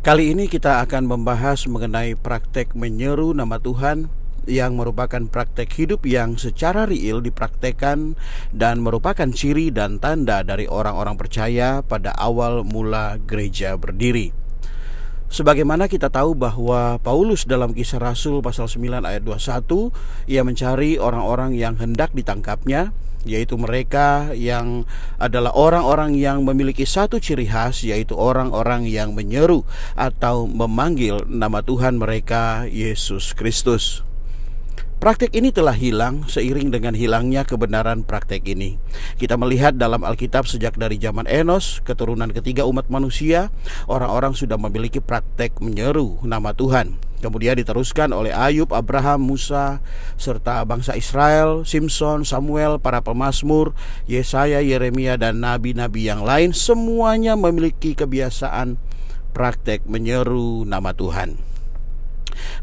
Kali ini kita akan membahas mengenai praktek menyeru nama Tuhan yang merupakan praktek hidup yang secara real dipraktekkan dan merupakan ciri dan tanda dari orang-orang percaya pada awal mula gereja berdiri. Sebagaimana kita tahu bahwa Paulus dalam Kisah Rasul pasal 9 ayat 21, ia mencari orang-orang yang hendak ditangkapnya, yaitu mereka yang adalah orang-orang yang memiliki satu ciri khas, yaitu orang-orang yang menyeru atau memanggil nama Tuhan mereka, Yesus Kristus. Praktek ini telah hilang seiring dengan hilangnya kebenaran praktek ini. Kita melihat dalam Alkitab sejak dari zaman Enos, keturunan ketiga umat manusia, orang-orang sudah memiliki praktek menyeru nama Tuhan. Kemudian diteruskan oleh Ayub, Abraham, Musa, serta bangsa Israel, Simson, Samuel, para pemazmur, Yesaya, Yeremia, dan nabi-nabi yang lain. Semuanya memiliki kebiasaan praktek menyeru nama Tuhan.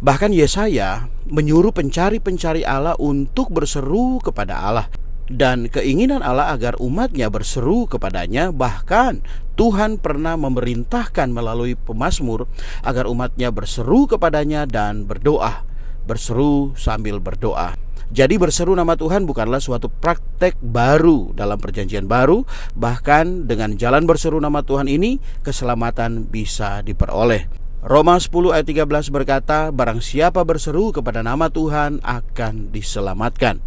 Bahkan Yesaya menyuruh pencari-pencari Allah untuk berseru kepada Allah, dan keinginan Allah agar umatnya berseru kepadanya. Bahkan Tuhan pernah memerintahkan melalui pemazmur agar umatnya berseru kepadanya dan berdoa, berseru sambil berdoa. Jadi berseru nama Tuhan bukanlah suatu praktek baru dalam perjanjian baru. Bahkan dengan jalan berseru nama Tuhan ini, keselamatan bisa diperoleh. Roma 10 ayat 13 berkata, barang siapa berseru kepada nama Tuhan akan diselamatkan.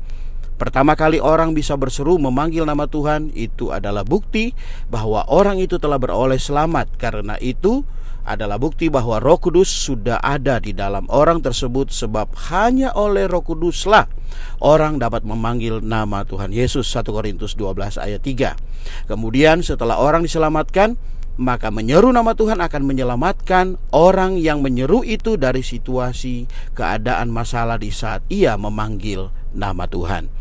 Pertama kali orang bisa berseru memanggil nama Tuhan, itu adalah bukti bahwa orang itu telah beroleh selamat. Karena itu adalah bukti bahwa Roh Kudus sudah ada di dalam orang tersebut, sebab hanya oleh Roh Kuduslah orang dapat memanggil nama Tuhan Yesus. 1 Korintus 12 ayat 3. Kemudian setelah orang diselamatkan, maka menyeru nama Tuhan akan menyelamatkan orang yang menyeru itu dari situasi keadaan masalah di saat ia memanggil nama Tuhan.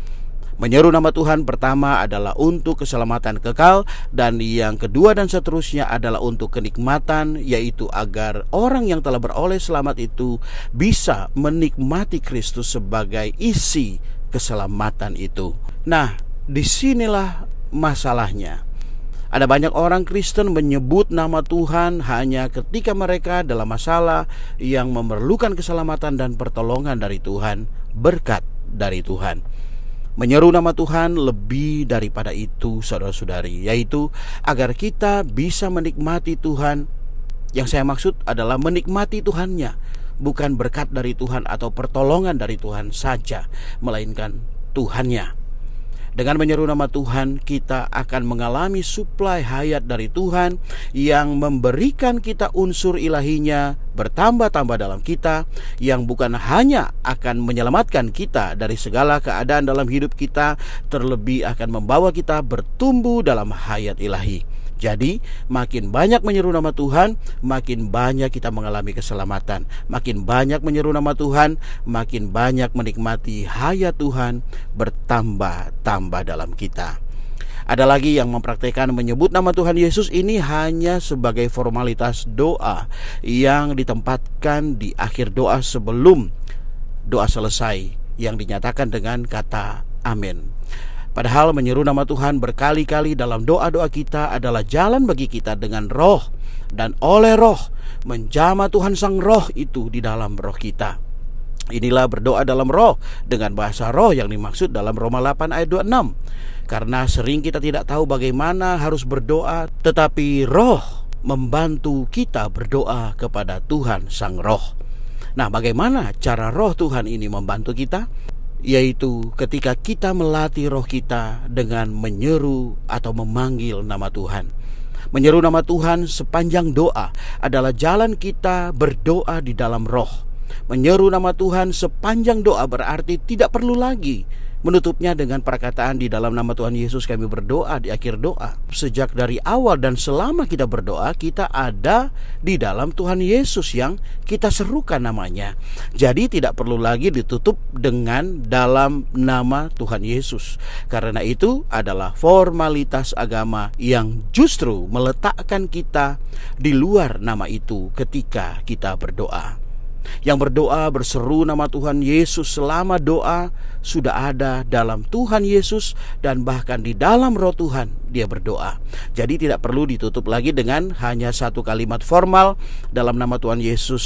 Menyeru nama Tuhan pertama adalah untuk keselamatan kekal, dan yang kedua dan seterusnya adalah untuk kenikmatan, yaitu agar orang yang telah beroleh selamat itu bisa menikmati Kristus sebagai isi keselamatan itu. Nah, disinilah masalahnya. Ada banyak orang Kristen menyebut nama Tuhan hanya ketika mereka dalam masalah yang memerlukan keselamatan dan pertolongan dari Tuhan, berkat dari Tuhan. Menyeru nama Tuhan lebih daripada itu, saudara-saudari, yaitu agar kita bisa menikmati Tuhan. Yang saya maksud adalah menikmati Tuhannya, bukan berkat dari Tuhan atau pertolongan dari Tuhan saja, melainkan Tuhannya. Dengan menyeru nama Tuhan, kita akan mengalami suplai hayat dari Tuhan yang memberikan kita unsur ilahinya bertambah-tambah dalam kita, yang bukan hanya akan menyelamatkan kita dari segala keadaan dalam hidup kita, terlebih akan membawa kita bertumbuh dalam hayat ilahi. Jadi, makin banyak menyeru nama Tuhan, makin banyak kita mengalami keselamatan. Makin banyak menyeru nama Tuhan, makin banyak menikmati hayat Tuhan bertambah-tambah dalam kita. Ada lagi yang mempraktikkan menyebut nama Tuhan Yesus ini hanya sebagai formalitas doa yang ditempatkan di akhir doa sebelum doa selesai, yang dinyatakan dengan kata amin. Padahal menyeru nama Tuhan berkali-kali dalam doa-doa kita adalah jalan bagi kita dengan roh, dan oleh roh menjamah Tuhan Sang Roh itu di dalam roh kita. Inilah berdoa dalam roh dengan bahasa roh yang dimaksud dalam Roma 8 ayat 26. Karena sering kita tidak tahu bagaimana harus berdoa, tetapi roh membantu kita berdoa kepada Tuhan Sang Roh. Nah, bagaimana cara roh Tuhan ini membantu kita? Yaitu ketika kita melatih roh kita dengan menyeru atau memanggil nama Tuhan. Menyeru nama Tuhan sepanjang doa adalah jalan kita berdoa di dalam roh. Menyeru nama Tuhan sepanjang doa berarti tidak perlu lagi menutupnya dengan perkataan di dalam nama Tuhan Yesus kami berdoa di akhir doa. Sejak dari awal dan selama kita berdoa, kita ada di dalam Tuhan Yesus yang kita serukan namanya. Jadi tidak perlu lagi ditutup dengan dalam nama Tuhan Yesus. Karena itu adalah formalitas agama yang justru meletakkan kita di luar nama itu ketika kita berdoa. Yang berdoa berseru nama Tuhan Yesus selama doa sudah ada dalam Tuhan Yesus dan bahkan di dalam Roh Tuhan dia berdoa. Jadi tidak perlu ditutup lagi dengan hanya satu kalimat formal, dalam nama Tuhan Yesus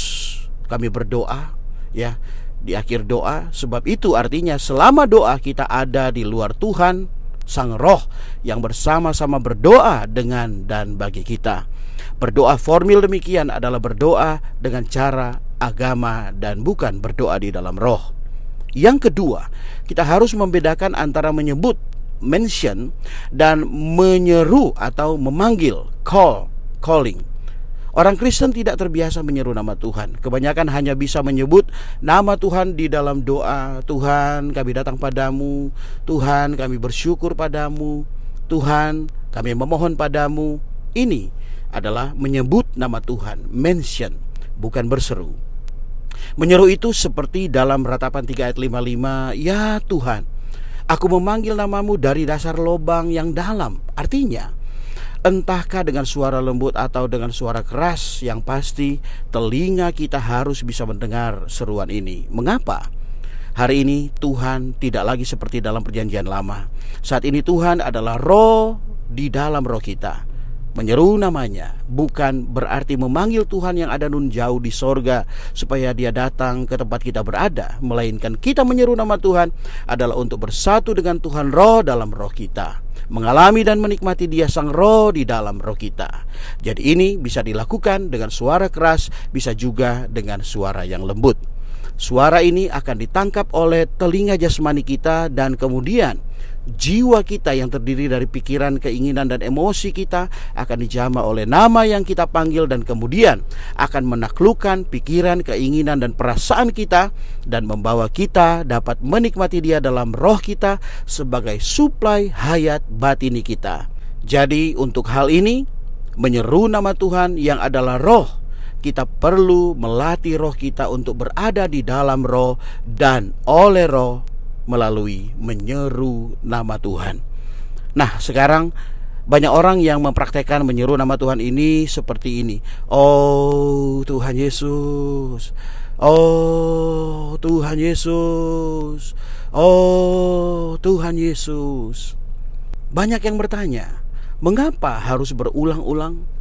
kami berdoa, ya, di akhir doa. Sebab itu artinya selama doa kita ada di luar Tuhan Sang Roh yang bersama-sama berdoa dengan dan bagi kita. Berdoa formil demikian adalah berdoa dengan cara agama dan bukan berdoa di dalam roh. Yang kedua, kita harus membedakan antara menyebut, mention, dan menyeru atau memanggil, calling. Orang Kristen tidak terbiasa menyeru nama Tuhan. Kebanyakan hanya bisa menyebut nama Tuhan di dalam doa. Tuhan, kami datang padamu. Tuhan, kami bersyukur padamu. Tuhan, kami memohon padamu. Ini adalah menyebut nama Tuhan, mention, bukan berseru. Menyeru itu seperti dalam Ratapan 3 ayat 55, ya Tuhan, aku memanggil namamu dari dasar lubang yang dalam. Artinya, entahkah dengan suara lembut atau dengan suara keras, yang pasti telinga kita harus bisa mendengar seruan ini. Mengapa? Hari ini Tuhan tidak lagi seperti dalam perjanjian lama. Saat ini Tuhan adalah roh di dalam roh kita. Menyeru namanya bukan berarti memanggil Tuhan yang ada nun jauh di sorga supaya dia datang ke tempat kita berada, melainkan kita menyeru nama Tuhan adalah untuk bersatu dengan Tuhan Roh dalam roh kita, mengalami dan menikmati dia Sang Roh di dalam roh kita. Jadi ini bisa dilakukan dengan suara keras, bisa juga dengan suara yang lembut. Suara ini akan ditangkap oleh telinga jasmani kita, dan kemudian jiwa kita yang terdiri dari pikiran, keinginan, dan emosi kita akan dijamah oleh nama yang kita panggil, dan kemudian akan menaklukkan pikiran, keinginan, dan perasaan kita, dan membawa kita dapat menikmati dia dalam roh kita sebagai suplai hayat batini kita. Jadi untuk hal ini, menyeru nama Tuhan yang adalah roh, kita perlu melatih roh kita untuk berada di dalam roh dan oleh roh melalui menyeru nama Tuhan. Nah, sekarang banyak orang yang mempraktekkan menyeru nama Tuhan ini seperti ini. Oh Tuhan Yesus, oh Tuhan Yesus, oh Tuhan Yesus. Banyak yang bertanya, mengapa harus berulang-ulang?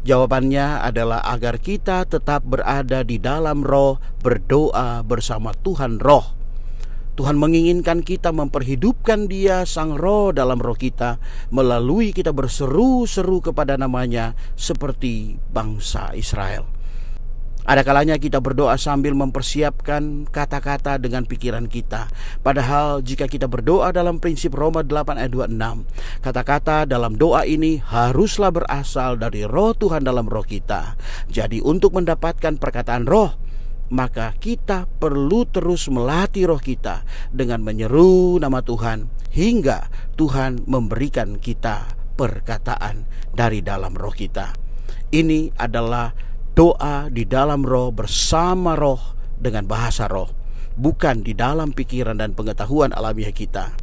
Jawabannya adalah agar kita tetap berada di dalam roh, berdoa bersama Tuhan Roh. Tuhan menginginkan kita memperhidupkan dia Sang Roh dalam roh kita melalui kita berseru-seru kepada namanya seperti bangsa Israel. Ada kalanya kita berdoa sambil mempersiapkan kata-kata dengan pikiran kita. Padahal jika kita berdoa dalam prinsip Roma 8 ayat 26, kata-kata dalam doa ini haruslah berasal dari roh Tuhan dalam roh kita. Jadi untuk mendapatkan perkataan roh, maka kita perlu terus melatih roh kita dengan menyeru nama Tuhan hingga Tuhan memberikan kita perkataan dari dalam roh kita. Ini adalah doa di dalam roh bersama roh dengan bahasa roh, bukan di dalam pikiran dan pengetahuan alamiah kita.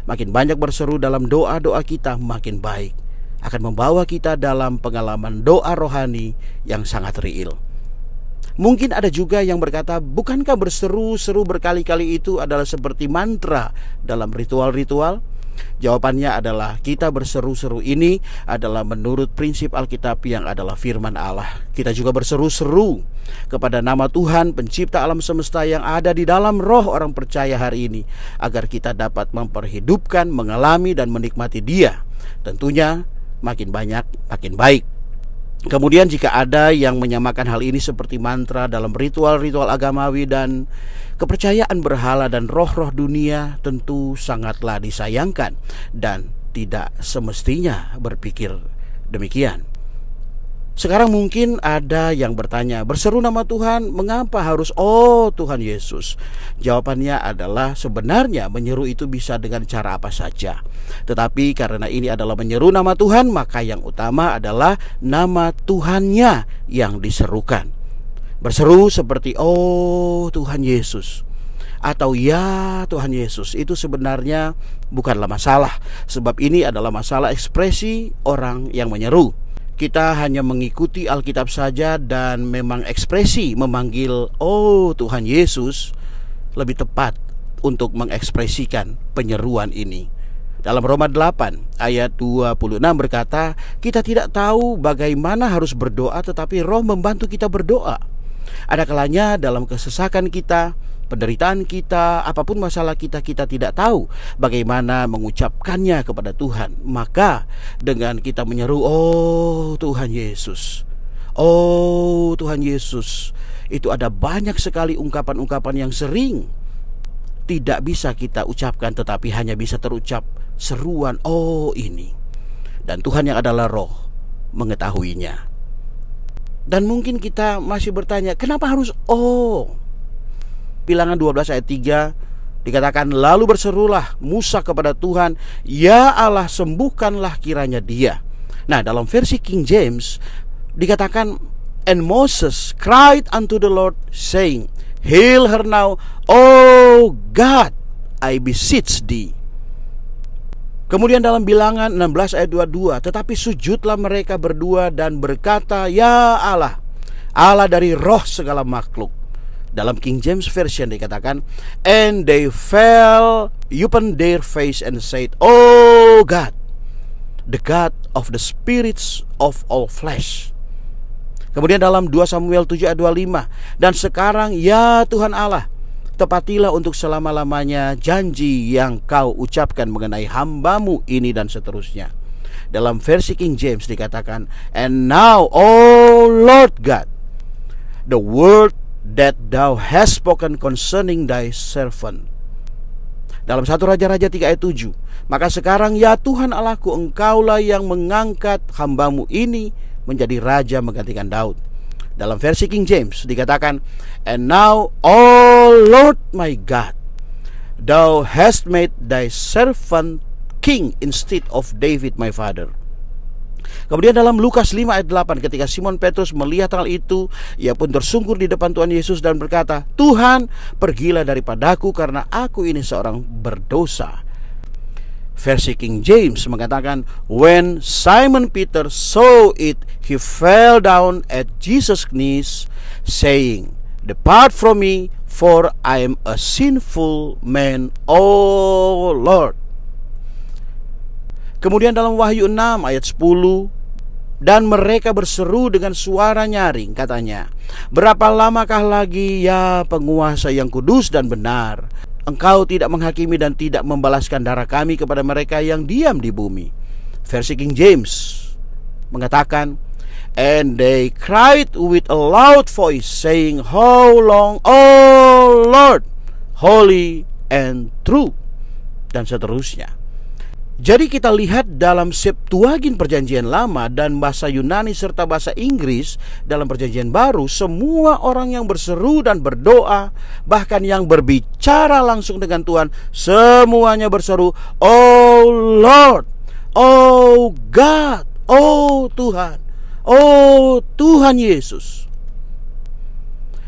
Makin banyak berseru dalam doa-doa kita, makin baik. Akan membawa kita dalam pengalaman doa rohani yang sangat real. Mungkin ada juga yang berkata, bukankah berseru-seru berkali-kali itu adalah seperti mantra dalam ritual-ritual? Jawabannya adalah kita berseru-seru ini adalah menurut prinsip Alkitab yang adalah firman Allah. Kita juga berseru-seru kepada nama Tuhan pencipta alam semesta yang ada di dalam roh orang percaya hari ini, agar kita dapat memperhidupkan, mengalami, dan menikmati dia. Tentunya makin banyak makin baik. Kemudian jika ada yang menyamakan hal ini seperti mantra dalam ritual-ritual agamawi dan kepercayaan berhala dan roh-roh dunia, tentu sangatlah disayangkan dan tidak semestinya berpikir demikian. Sekarang mungkin ada yang bertanya, berseru nama Tuhan, mengapa harus oh Tuhan Yesus? Jawabannya adalah sebenarnya menyeru itu bisa dengan cara apa saja. Tetapi karena ini adalah menyeru nama Tuhan, maka yang utama adalah nama Tuhannya yang diserukan. Berseru seperti oh Tuhan Yesus atau ya Tuhan Yesus, itu sebenarnya bukanlah masalah, sebab ini adalah masalah ekspresi orang yang menyeru. Kita hanya mengikuti Alkitab saja dan memang ekspresi memanggil "Oh Tuhan Yesus" lebih tepat untuk mengekspresikan penyeruan ini. Dalam Roma 8 ayat 26 berkata, kita tidak tahu bagaimana harus berdoa, tetapi Roh membantu kita berdoa. Ada kalanya dalam kesesakan kita, penderitaan kita, apapun masalah kita, kita tidak tahu bagaimana mengucapkannya kepada Tuhan. Maka dengan kita menyeru, "Oh Tuhan Yesus, oh Tuhan Yesus," itu ada banyak sekali ungkapan-ungkapan yang sering tidak bisa kita ucapkan, tetapi hanya bisa terucap seruan "oh" ini. Dan Tuhan yang adalah Roh mengetahuinya. Dan mungkin kita masih bertanya, kenapa harus "oh"? Bilangan 12 ayat 3 dikatakan, lalu berserulah Musa kepada Tuhan, "Ya Allah, sembuhkanlah kiranya dia." Nah, dalam versi King James dikatakan, "And Moses cried unto the Lord, saying, Heal her now, O God, I beseech thee." Kemudian dalam Bilangan 16 ayat 22, tetapi sujudlah mereka berdua dan berkata, "Ya Allah, Allah dari roh segala makhluk." Dalam King James Version dikatakan, "And they fell upon their face and said, O God, the God of the spirits of all flesh." Kemudian dalam 2 Samuel 7 ayat 25, "Dan sekarang ya Tuhan Allah, tepatilah untuk selama-lamanya janji yang kau ucapkan mengenai hambamu ini," dan seterusnya. Dalam versi King James dikatakan, "And now, O Lord God, the word that thou hast spoken concerning thy servant." Dalam 1 Raja-Raja 3 ayat 7, "Maka sekarang ya Tuhan Allahku, engkaulah yang mengangkat hambamu ini menjadi raja menggantikan Daud." Dalam versi King James dikatakan, "And now, O Lord my God, thou hast made thy servant king instead of David my father." Kemudian dalam Lukas 5 ayat 8, ketika Simon Petrus melihat hal itu, ia pun tersungkur di depan Tuhan Yesus dan berkata, "Tuhan, pergilah daripadaku karena aku ini seorang berdosa." Versi King James mengatakan, "When Simon Peter saw it, he fell down at Jesus' knees, saying, Depart from me, for I am a sinful man, O Lord." Kemudian dalam Wahyu 6 ayat 10, "Dan mereka berseru dengan suara nyaring," katanya, "Berapa lamakah lagi, ya penguasa yang kudus dan benar, Engkau tidak menghakimi dan tidak membalaskan darah kami kepada mereka yang diam di bumi?" Versi King James mengatakan, "And they cried with a loud voice, saying, How long, O Lord, holy and true," dan seterusnya. Jadi kita lihat dalam Septuagint Perjanjian Lama dan bahasa Yunani serta bahasa Inggris dalam Perjanjian Baru, semua orang yang berseru dan berdoa, bahkan yang berbicara langsung dengan Tuhan, semuanya berseru, "Oh Lord, oh God, oh Tuhan, oh Tuhan Yesus."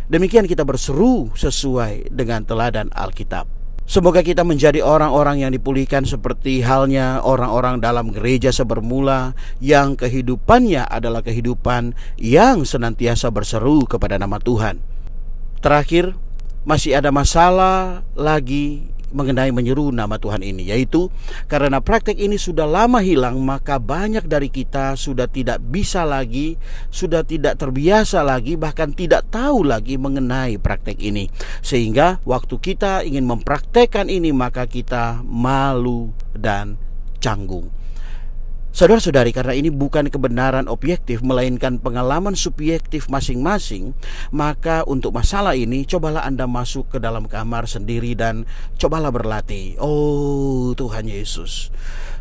Demikian kita berseru sesuai dengan teladan Alkitab. Semoga kita menjadi orang-orang yang dipulihkan seperti halnya orang-orang dalam gereja sebermula yang kehidupannya adalah kehidupan yang senantiasa berseru kepada nama Tuhan. Terakhir, masih ada masalah lagi mengenai menyeru nama Tuhan ini, yaitu karena praktek ini sudah lama hilang, maka banyak dari kita sudah tidak bisa lagi, sudah tidak terbiasa lagi, bahkan tidak tahu lagi mengenai praktek ini. Sehingga waktu kita ingin mempraktekkan ini, maka kita malu dan canggung. Saudara-saudari, karena ini bukan kebenaran objektif, melainkan pengalaman subjektif masing-masing, maka untuk masalah ini, cobalah Anda masuk ke dalam kamar sendiri dan cobalah berlatih. "Oh Tuhan Yesus,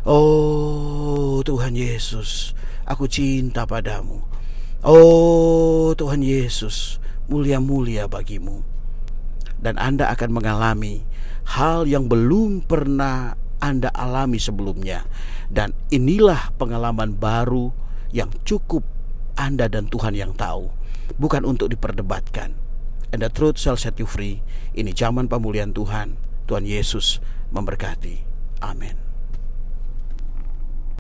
oh Tuhan Yesus, aku cinta padamu. Oh Tuhan Yesus, mulia-mulia bagimu." Dan Anda akan mengalami hal yang belum pernah Anda alami sebelumnya. Dan inilah pengalaman baru yang cukup Anda dan Tuhan yang tahu, bukan untuk diperdebatkan. And the truth shall set you free. Ini zaman pemulihan Tuhan. Tuhan Yesus memberkati. Amin.